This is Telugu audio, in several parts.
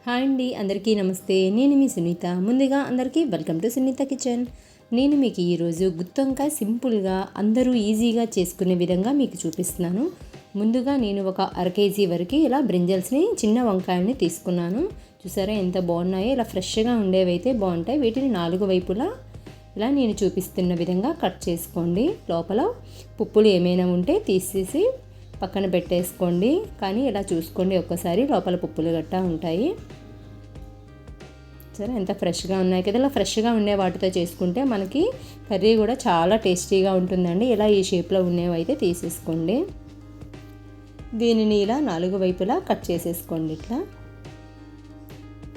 హాయ్ అండి, అందరికీ నమస్తే. నేను మీ సునీత. ముందుగా అందరికీ వెల్కమ్ టు సునీత కిచెన్. నేను మీకు ఈరోజు గుత్తొంకాయ సింపుల్గా అందరూ ఈజీగా చేసుకునే విధంగా మీకు చూపిస్తున్నాను. ముందుగా నేను ఒక కేజీ వరకు ఇలా బ్రింజల్స్ని చిన్న వంకాయల్ని తీసుకున్నాను. చూసారా ఎంత బాగున్నాయో. ఇలా ఫ్రెష్గా ఉండేవైతే బాగుంటాయి. వీటిని 4 వైపులా ఇలా నేను చూపిస్తున్న విధంగా కట్ చేసుకోండి. లోపల పుప్పులు ఏమైనా ఉంటే తీసేసి పక్కన పెట్టేసుకోండి. కానీ ఇలా చూసుకోండి, ఒక్కసారి లోపల పుప్పులు గట్టా ఉంటాయి. సరే, ఎంత ఫ్రెష్గా ఉన్నాయి కదా. ఇలా ఫ్రెష్గా ఉండే వాటితో చేసుకుంటే మనకి కర్రీ కూడా చాలా టేస్టీగా ఉంటుందండి. ఇలా ఈ షేప్లో ఉండేవైతే తీసేసుకోండి. దీనిని ఇలా 4 వైపులా కట్ చేసేసుకోండి. ఇట్లా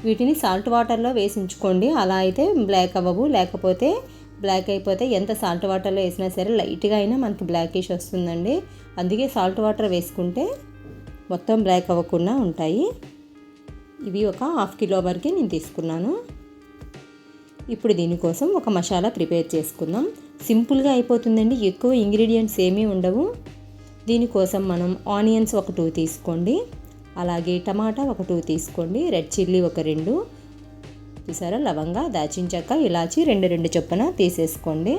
వీటిని సాల్ట్ వాటర్లో వేసి ఉంచుకోండి. అలా అయితే బ్లాక్ అవ్వవు. లేకపోతే బ్లాక్ అయిపోతే ఎంత సాల్ట్ వాటర్లో వేసినా సరే లైట్గా అయినా మనకి బ్లాకిష్ వస్తుందండి. అందుకే సాల్ట్ వాటర్ వేసుకుంటే మొత్తం బ్లాక్ అవ్వకుండా ఉంటాయి. ఇవి ఒక 1/2 కిలో వరకు నేను తీసుకున్నాను. ఇప్పుడు దీనికోసం ఒక మసాలా ప్రిపేర్ చేసుకుందాం. సింపుల్గా అయిపోతుందండి. ఎక్కువ ఇంగ్రీడియంట్స్ ఏమీ ఉండవు. దీనికోసం మనం ఆనియన్స్ ఒక 2 తీసుకోండి. అలాగే టమాటా ఒక 2 తీసుకోండి. రెడ్ చిల్లీ ఒక 2, చూసారా లవంగా, దాల్చిన చెక్క, ఇలాచి 2 చొప్పున తీసేసుకోండి.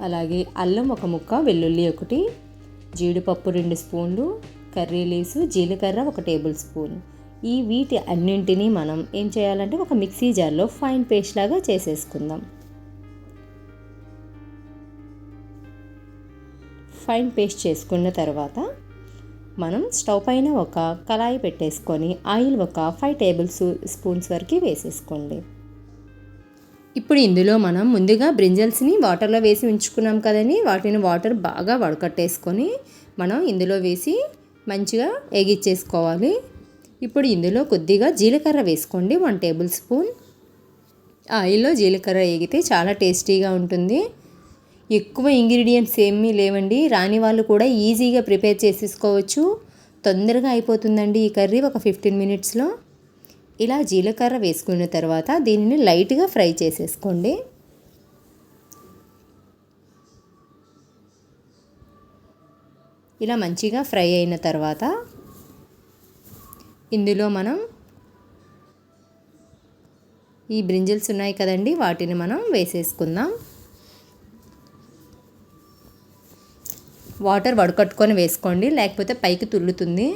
అలాగే అల్లం ఒక ముక్క, వెల్లుల్లి 1, జీడిపప్పు 2 స్పూన్లు, కర్రీ లీవ్స్, జీలకర్ర 1 టేబుల్ స్పూన్. వీటి అన్నింటినీ మనం ఏం చేయాలంటే ఒక మిక్సీ జార్లో ఫైన్ పేస్ట్ లాగా చేసేసుకుందాం. ఫైన్ పేస్ట్ చేసుకున్న తర్వాత మనం స్టవ్ పైన ఒక కళాయి పెట్టేసుకొని ఆయిల్ ఒక 5 టేబుల్ స్పూన్స్ వరకు వేసేసుకోండి. ఇప్పుడు ఇందులో మనం ముందుగా బ్రింజల్స్ని వాటర్లో వేసి ఉంచుకున్నాం కదండి. వాటిని వాటర్ బాగా వడకట్టేసుకొని మనం ఇందులో వేసి మంచిగా వేగిచ్చేసుకోవాలి. ఇప్పుడు ఇందులో కొద్దిగా జీలకర్ర వేసుకోండి, 1 టేబుల్ స్పూన్. ఆయిల్లో జీలకర్ర వేగితే చాలా టేస్టీగా ఉంటుంది. ఎక్కువ ఇంగ్రీడియంట్స్ ఏమీ లేవండి. రాని వాళ్ళు కూడా ఈజీగా ప్రిపేర్ చేసేసుకోవచ్చు. తొందరగా అయిపోతుందండి ఈ కర్రీ, ఒక 15 మినిట్స్లో. ఇలా జీలకర్ర వేసుకున్న తర్వాత దీనిని లైట్గా ఫ్రై చేసేసుకోండి. ఇలా మంచిగా ఫ్రై అయిన తర్వాత ఇందులో మనం ఈ బ్రింజల్స్ ఉన్నాయి కదండి, వాటిని మనం వేసేసుకుందాం. వాటర్ వడకట్టుకొని వేసుకోండి, లేకపోతే పైకి తుల్లుతుంది.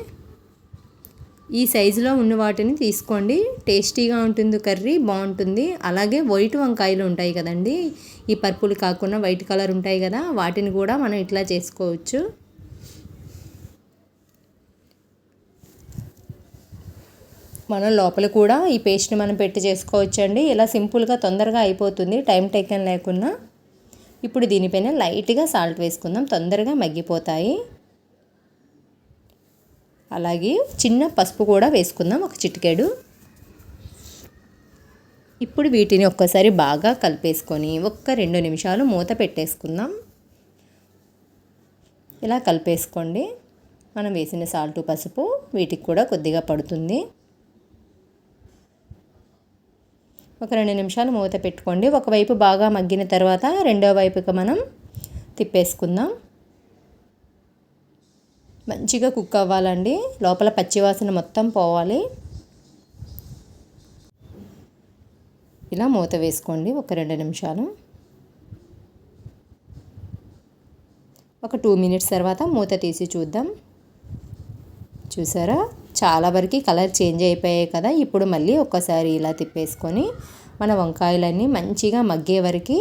ఈ సైజులో ఉన్న వాటిని తీసుకోండి. టేస్టీగా ఉంటుంది, కర్రీ బాగుంటుంది. అలాగే వైట్ వంకాయలు ఉంటాయి కదండి, ఈ పర్పుల్ కాకుండా వైట్ కలర్ ఉంటాయి కదా, వాటిని కూడా మనం ఇట్లా చేసుకోవచ్చు. మనం లోపల కూడా ఈ పేస్ట్ని మనం పెట్టి చేసుకోవచ్చండి. ఇలా సింపుల్గా తొందరగా అయిపోతుంది, టైం టేకన్ లేకుండా. ఇప్పుడు దీనిపైన లైట్గా సాల్ట్ వేసుకుందాం, తొందరగా మగ్గిపోతాయి. అలాగే చిన్న పసుపు కూడా వేసుకుందాం, ఒక చిటికెడు. ఇప్పుడు వీటిని ఒక్కసారి బాగా కలిపేసుకొని 1-2 నిమిషాలు మూత పెట్టేసుకుందాం. ఇలా కలిపేసుకోండి. మనం వేసిన సాల్ట్, పసుపు వీటికి కూడా కొద్దిగా పడుతుంది. ఒక 2 నిమిషాలు మూత పెట్టుకోండి. ఒకవైపు బాగా మగ్గిన తర్వాత రెండో వైపుకి మనం తిప్పేసుకుందాం. మంచిగా కుక్ అవ్వాలండి, లోపల పచ్చివాసన మొత్తం పోవాలి. ఇలా మూత వేసుకోండి ఒక 2 నిమిషాలు. ఒక 2 మినిట్స్ తర్వాత మూత తీసి చూద్దాం. చూసారా, చాలా వరకు కలర్ చేంజ్ అయిపోయాయి కదా. ఇప్పుడు మళ్ళీ ఒక్కసారి ఇలా తిప్పేసుకొని మన వంకాయలన్నీ మంచిగా మగ్గే వరకు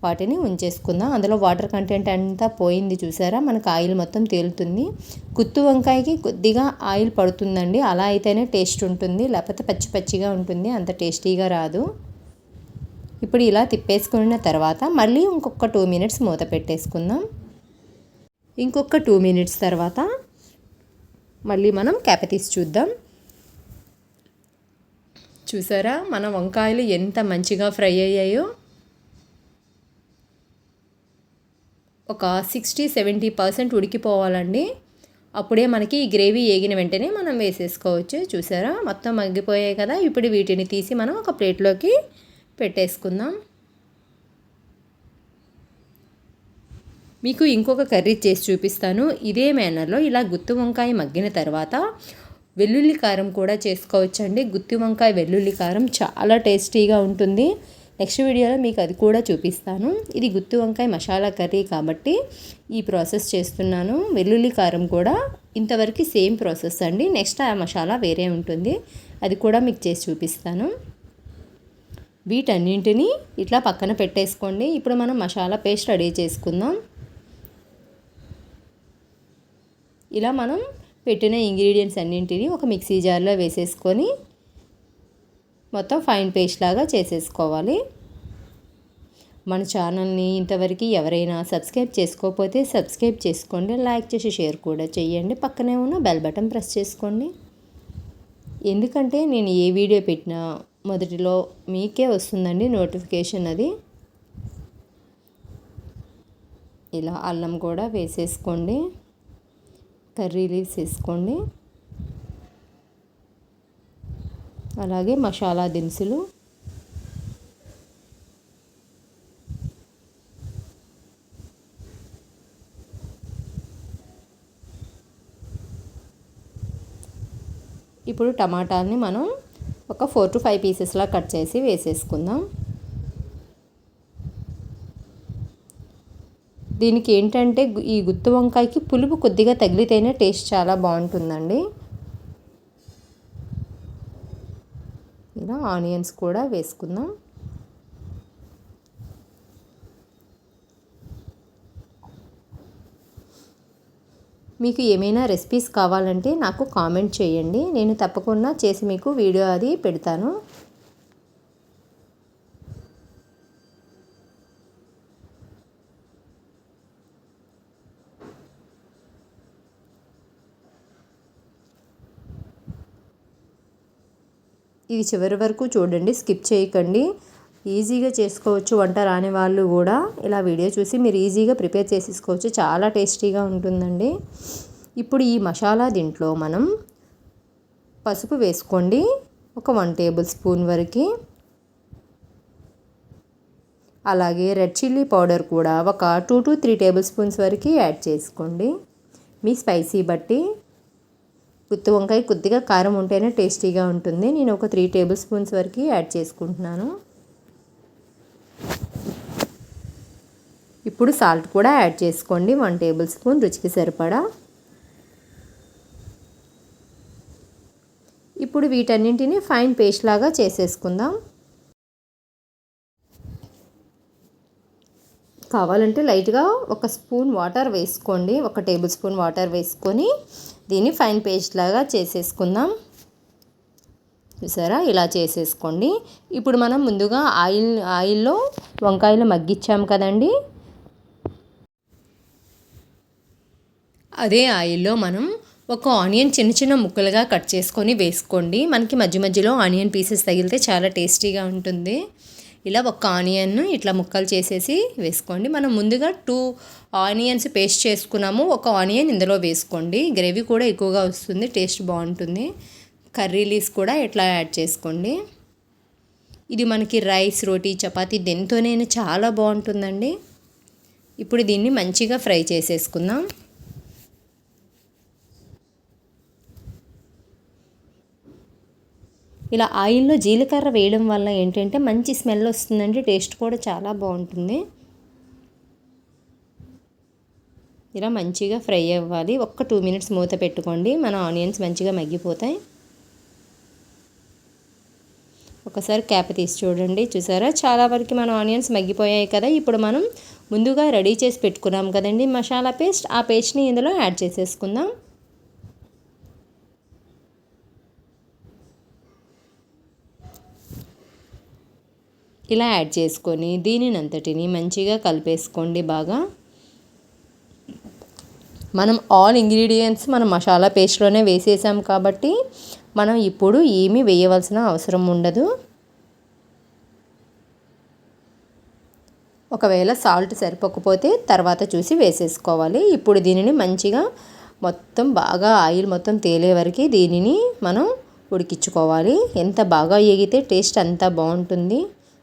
వాటిని ఉంచేసుకుందాం. అందులో వాటర్ కంటెంట్ అంతా పోయింది, చూసారా, మనకు ఆయిల్ మొత్తం తేలుతుంది. గుత్తు వంకాయకి కొద్దిగా ఆయిల్ పడుతుందండి, అలా అయితేనే టేస్ట్ ఉంటుంది, లేకపోతే పచ్చి పచ్చిగా ఉంటుంది, అంత టేస్టీగా రాదు. ఇప్పుడు ఇలా తిప్పేసుకున్న తర్వాత మళ్ళీ ఇంకొక 2 మినిట్స్ మూత పెట్టేసుకుందాం. ఇంకొక 2 మినిట్స్ తర్వాత మళ్ళీ మనం క్యాప్ తీసి చూద్దాం. చూసారా, మన వంకాయలు ఎంత మంచిగా ఫ్రై అయ్యాయో. ఒక 60-70% ఉడికిపోవాలండి. అప్పుడే మనకి ఈ గ్రేవీ వేగిన వెంటనే మనం వేసేసుకోవచ్చు. చూసారా, మొత్తం మగ్గిపోయాయి కదా. ఇప్పుడు వీటిని తీసి మనం ఒక ప్లేట్లోకి పెట్టేసుకుందాం. మీకు ఇంకొక కర్రీ చేసి చూపిస్తాను. ఇదే మేనర్లో ఇలా గుత్తి వంకాయ మగ్గిన తర్వాత వెల్లుల్లి కారం కూడా చేసుకోవచ్చండి. గుత్తి వంకాయ వెల్లుల్లి కారం చాలా టేస్టీగా ఉంటుంది. నెక్స్ట్ వీడియోలో మీకు అది కూడా చూపిస్తాను. ఇది గుత్తి వంకాయ మసాలా కర్రీ కాబట్టి ఈ ప్రాసెస్ చేస్తున్నాను. వెల్లుల్లి కారం కూడా ఇంతవరకు సేమ్ ప్రాసెస్ అండి. నెక్స్ట్ ఆ మసాలా వేరే ఉంటుంది, అది కూడా మీకు చేసి చూపిస్తాను. వీటన్నింటినీ ఇట్లా పక్కన పెట్టేసుకోండి. ఇప్పుడు మనం మసాలా పేస్ట్ రెడీ చేసుకుందాం. ఇలా మనం పెట్టిన ఇంగ్రీడియంట్స్ అన్నింటినీ ఒక మిక్సీ జార్లో వేసేసుకొని మొత్తం ఫైన్ పేస్ట్ లాగా చేసేసుకోవాలి. మన ఛానల్ని ఇంతవరకు ఎవరైనా సబ్స్క్రైబ్ చేసుకోకపోతే సబ్స్క్రైబ్ చేసుకోండి, లైక్ చేసి షేర్ కూడా చేయండి. పక్కనే ఉన్న బెల్ బటన్ ప్రెస్ చేసుకోండి. ఎందుకంటే నేను ఏ వీడియో పెట్టినా మొదటిలో మీకే వస్తుందండి నోటిఫికేషన్ అది. ఇలా అల్లం కూడా వేసేసుకోండి, కర్రీ లీవ్స్ వేసుకోండి, అలాగే మసాలా దినుసులు, ఇప్పుడు టమాటాలని మనం ఒక 4 to 5 పీసెస్లా కట్ చేసి వేసేసుకుందాం. దీనికి ఏంటంటే ఈ గుత్తి వంకాయకి పులుపు కొద్దిగా తగిలితేనే టేస్ట్ చాలా బాగుంటుందండి. ఇలా ఆనియన్స్ కూడా వేసుకుందాం. మీకు ఏమైనా రెసిపీస్ కావాలంటే నాకు కామెంట్ చేయండి, నేను తప్పకుండా చేసి మీకు వీడియో అది పెడతాను. ఇది చివరి వరకు చూడండి, స్కిప్ చేయకండి. ఈజీగా చేసుకోవచ్చు, వంట రాని వాళ్ళు కూడా ఇలా వీడియో చూసి మీరు ఈజీగా ప్రిపేర్ చేసేసుకోవచ్చు. చాలా టేస్టీగా ఉంటుందండి. ఇప్పుడు ఈ మసాలా దీంట్లో మనం పసుపు వేసుకోండి, ఒక 1 టేబుల్ స్పూన్ వరకు. అలాగే రెడ్ చిల్లీ పౌడర్ కూడా ఒక 2 to 3 టేబుల్ స్పూన్స్ వరకు యాడ్ చేసుకోండి, మీ స్పైసీ బట్టి. గుత్తి వంకాయ కొద్దిగా కారం ఉంటేనే టేస్టీగా ఉంటుంది. నేను ఒక 3 టేబుల్ స్పూన్స్ వరకు యాడ్ చేసుకుంటున్నాను. ఇప్పుడు సాల్ట్ కూడా యాడ్ చేసుకోండి, 1 టేబుల్ స్పూన్ రుచికి సరిపడా. ఇప్పుడు వీటన్నింటినీ ఫైన్ పేస్ట్ లాగా చేసేసుకుందాం. కావాలంటే లైట్గా 1 స్పూన్ వాటర్ వేసుకోండి, 1 టేబుల్ స్పూన్ వాటర్ వేసుకొని దీన్ని ఫైన్ పేస్ట్ లాగా చేసేసుకుందాం. చూసారా, ఇలా చేసేసుకోండి. ఇప్పుడు మనం ముందుగా ఆయిల్లో వంకాయలు మగ్గించాం కదండి, అదే ఆయిల్లో మనం ఒక ఆనియన్ చిన్న చిన్న ముక్కలుగా కట్ చేసుకొని వేసుకోండి. మనకి మధ్య మధ్యలో ఆనియన్ పీసెస్ తగిలితే చాలా టేస్టీగా ఉంటుంది. ఇలా ఒక ఆనియన్ ఇట్లా ముక్కలు చేసేసి వేసుకోండి. మనం ముందుగా 2 ఆనియన్స్ పేస్ట్ చేసుకున్నాము, ఒక ఆనియన్ ఇందులో వేసుకోండి. గ్రేవీ కూడా ఎక్కువగా వస్తుంది, టేస్ట్ బాగుంటుంది. కర్రీ లీవ్స్ కూడా ఇట్లా యాడ్ చేసుకోండి. ఇది మనకి రైస్, రోటీ, చపాతీ దేనితోనైనా చాలా బాగుంటుందండి. ఇప్పుడు దీన్ని మంచిగా ఫ్రై చేసేసుకుందాం. ఇలా ఆయిల్లో జీలకర్ర వేయడం వల్ల ఏంటంటే మంచి స్మెల్ వస్తుందండి, టేస్ట్ కూడా చాలా బాగుంటుంది. ఇలా మంచిగా ఫ్రై అవ్వాలి. 2 మినిట్స్ మూత పెట్టుకోండి, మన ఆనియన్స్ మంచిగా మగ్గిపోతాయి. ఒకసారి క్యాప్ తీసి చూడండి. చూసారా, చాలా వరకు మన ఆనియన్స్ మగ్గిపోయాయి కదా. ఇప్పుడు మనం ముందుగా రెడీ చేసి పెట్టుకున్నాం కదండి మసాలా పేస్ట్, ఆ పేస్ట్ని ఇందులో యాడ్ చేసేసుకుందాం. ఇలా యాడ్ చేసుకొని దీనినంతటిని మంచిగా కలిపేసుకోండి బాగా. మనం ఆల్ ఇంగ్రీడియంట్స్ మనం మసాలా పేస్ట్లోనే వేసేసాం కాబట్టి మనం ఇప్పుడు ఏమీ వేయవలసిన అవసరం ఉండదు. ఒకవేళ సాల్ట్ సరిపోకపోతే తర్వాత చూసి వేసేసుకోవాలి. ఇప్పుడు దీనిని మంచిగా మొత్తం బాగా ఆయిల్ మొత్తం తేలే వరకు దీనిని మనం ఉడికించుకోవాలి. ఎంత బాగా ఎగితే టేస్ట్ అంత బాగుంటుంది.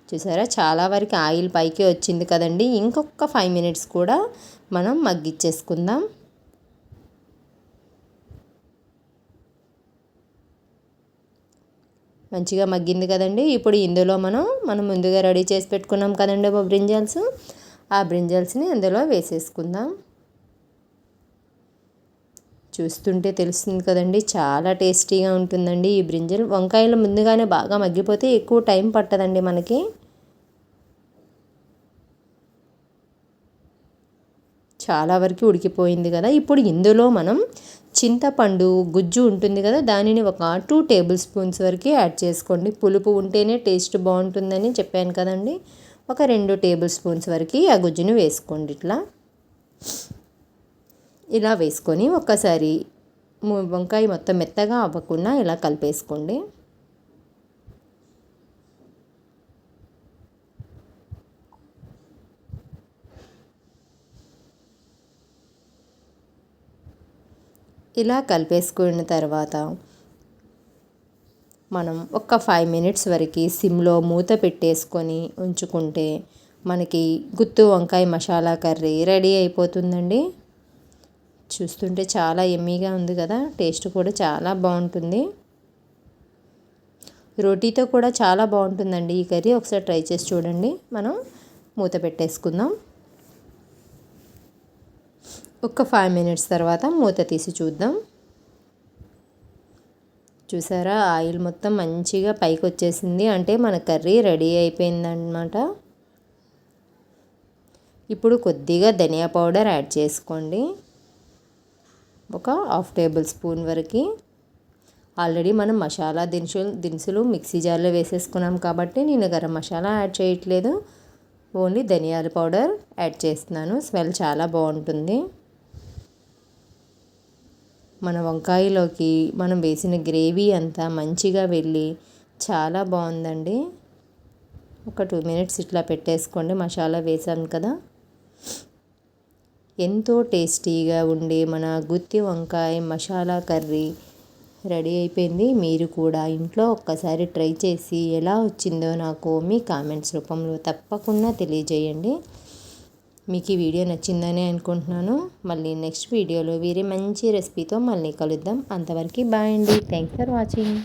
చూసారా, చాలా వరకు ఆయిల్ పైకి వచ్చింది కదండి. ఇంకొక 5 మినిట్స్ కూడా మనం మగ్గిచ్చేసుకుందాం. మంచిగా మగ్గింది కదండి. ఇప్పుడు ఇందులో మనం ముందుగా రెడీ చేసి పెట్టుకున్నాం కదండి బ్రింజల్స్, ఆ బ్రింజల్స్ని అందులో వేసేసుకుందాం. చూస్తుంటే తెలుస్తుంది కదండి, చాలా టేస్టీగా ఉంటుందండి ఈ బ్రింజల్. వంకాయలు ముందుగానే బాగా మగ్గిపోతే ఎక్కువ టైం పట్టదండి మనకి. చాలా వరకు ఉడికిపోయింది కదా. ఇప్పుడు ఇందులో మనం చింతపండు గుజ్జు ఉంటుంది కదా, దానిని ఒక 2 టేబుల్ స్పూన్స్ వరకు యాడ్ చేసుకోండి. పులుపు ఉంటేనే టేస్ట్ బాగుంటుందని చెప్పాను కదండి. ఒక 2 టేబుల్ స్పూన్స్ వరకు ఆ గుజ్జుని వేసుకోండి. ఇలా వేసుకొని ఒక్కసారి వంకాయ మొత్తం మెత్తగా అవ్వకుండా ఇలా కలిపేసుకోండి. ఇలా కలిపేసుకున్న తర్వాత మనం ఒక 5 మినిట్స్ వరకు సిమ్లో మూత పెట్టేసుకొని ఉంచుకుంటే మనకి గుత్తు వంకాయ మసాలా కర్రీ రెడీ అయిపోతుందండి. చూస్తుంటే చాలా యమ్మీగా ఉంది కదా, టేస్ట్ కూడా చాలా బాగుంటుంది. రోటీతో కూడా చాలా బాగుంటుందండి ఈ కర్రీ. ఒకసారి ట్రై చేసి చూడండి. మనం మూత పెట్టేసుకుందాం. ఒక 5 మినిట్స్ తర్వాత మూత తీసి చూద్దాం. చూసారా, ఆయిల్ మొత్తం మంచిగా పైకి వచ్చేసింది, అంటే మన కర్రీ రెడీ అయిపోయిందన్నమాట. ఇప్పుడు కొద్దిగా ధనియా పౌడర్ యాడ్ చేసుకోండి, ఒక 1/2 టేబుల్ స్పూన్ వరకు. ఆల్రెడీ మనం మసాలా దినుసులు మిక్సీ జార్లో వేసేసుకున్నాం కాబట్టి నేను గరం మసాలా యాడ్ చేయట్లేదు, ఓన్లీ ధనియాల పౌడర్ యాడ్ చేస్తున్నాను. స్మెల్ చాలా బాగుంటుంది. మన వంకాయలోకి మనం వేసిన గ్రేవీ అంతా మంచిగా వెళ్ళి చాలా బాగుందండి. ఒక 2 మినిట్స్ ఇట్లా పెట్టేసుకోండి. మసాలా వేసాం కదా. ఎంతో టేస్టీగా ఉండే మన గుత్తి వంకాయ మసాలా కర్రీ రెడీ అయిపోయింది. మీరు కూడా ఇంట్లో ఒక్కసారి ట్రై చేసి ఎలా వచ్చిందో నాకు మీ కామెంట్స్ రూపంలో తప్పకుండా తెలియజేయండి. మీకు ఈ వీడియో నచ్చిందని అనుకుంటున్నాను. మళ్ళీ నెక్స్ట్ వీడియోలో వేరే మంచి రెసిపీతో మళ్ళీ కలుద్దాం. అంతవరకు బాయ్ అండి. Thanks for watching.